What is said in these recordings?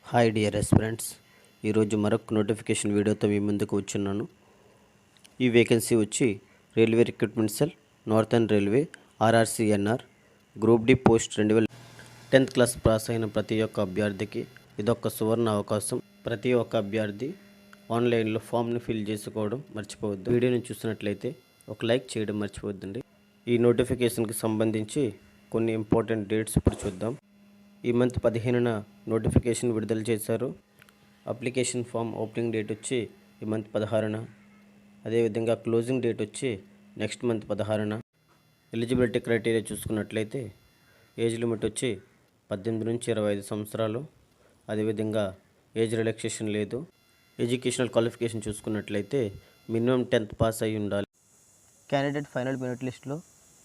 Hi dear aspirants, ఈరోజు మరొక notification వీడియోతో మీ ముందుకు వచ్చున్నాను. ఈ వేకెన్సీ వచ్చి railway recruitment cell, northern railway, RRCNR, group D post 10th class pass అయిన ప్రతి ఒక్క అభ్యర్థికి ఇదొక సువర్ణ అవకాశం. ప్రతి ఒక్క అభ్యర్థి ఆన్లైన్లో ఫామ్ని ఫిల్ చేసుకోవడం మర్చిపోవద్దు. వీడియోని చూసినట్లయితే ఒక లైక్ చేయడం మర్చిపోవద్దండి. ఈ నోటిఫికేషన్కి సంబంధించి కొన్ని ఇంపార్టెంట్ డేట్స్ ఇప్పుడు చూద్దాం. ఈ మంత్ 15న నోటిఫికేషన్ విడుదల చేశారు. అప్లికేషన్ ఫామ్ ఓపెనింగ్ డేట్ వచ్చి ఈ మంత్ 16న, అదేవిధంగా క్లోజింగ్ డేట్ వచ్చి నెక్స్ట్ మంత్ 16న. ఎలిజిబిలిటీ క్రైటీరియా చూసుకున్నట్లయితే ఏజ్ లిమిట్ వచ్చి 18 నుంచి 25 సంవత్సరాలు, అదేవిధంగా ఏజ్ రిలాక్సేషన్ లేదు. ఎడ్యుకేషనల్ క్వాలిఫికేషన్ చూసుకున్నట్లయితే మినిమం 10th పాస్ అయి ఉండాలి. క్యాండిడేట్ ఫైనల్ మెరిట్ లిస్ట్లో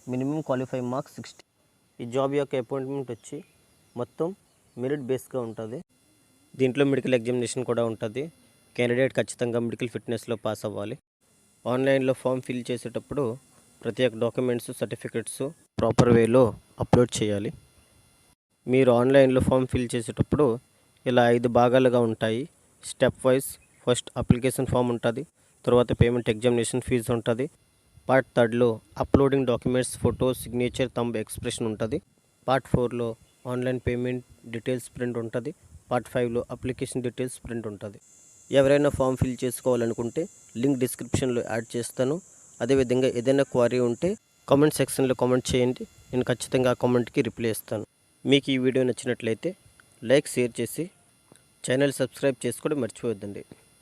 మినిమం క్వాలిఫై మార్క్స్ 60. ఈ జాబ్ యొక్క అపాయింట్మెంట్ వచ్చి మొత్తం మెరిట్ బేస్గా ఉంటుంది. దీంట్లో మెడికల్ ఎగ్జామినేషన్ కూడా ఉంటుంది. క్యాండిడేట్ ఖచ్చితంగా మెడికల్ ఫిట్నెస్లో పాస్ అవ్వాలి. ఆన్లైన్లో ఫామ్ ఫిల్ చేసేటప్పుడు ప్రతి ఒక్క డాక్యుమెంట్స్, సర్టిఫికెట్స్ ప్రాపర్ వేలో అప్లోడ్ చేయాలి. మీరు ఆన్లైన్లో ఫామ్ ఫిల్ చేసేటప్పుడు ఇలా 5 భాగాలుగా ఉంటాయి. Step wise first application form ఉంటుంది, తర్వాత పేమెంట్ ఎగ్జామినేషన్ ఫీజు ఉంటుంది. పార్ట్ 3లో uploading documents, photo, signature, thumb, expression ఉంటుంది. పార్ట్ 4లో ఆన్లైన్ పేమెంట్ డీటెయిల్స్ ప్రింట్ ఉంటుంది. పార్ట్ 5లో అప్లికేషన్ డీటెయిల్స్ ప్రింట్ ఉంటుంది. ఎవరైనా ఫామ్ ఫిల్ చేసుకోవాలనుకుంటే లింక్ డిస్క్రిప్షన్లో యాడ్ చేస్తాను. అదేవిధంగా ఏదైనా క్వరీ ఉంటే కామెంట్ సెక్షన్లో కామెంట్ చేయండి, నేను ఖచ్చితంగా ఆ కామెంట్కి రిప్లై ఇస్తాను. మీకు ఈ వీడియో నచ్చినట్లయితే లైక్, షేర్ చేసి ఛానల్ సబ్స్క్రైబ్ చేసుకోవడం మర్చిపోవద్దండి.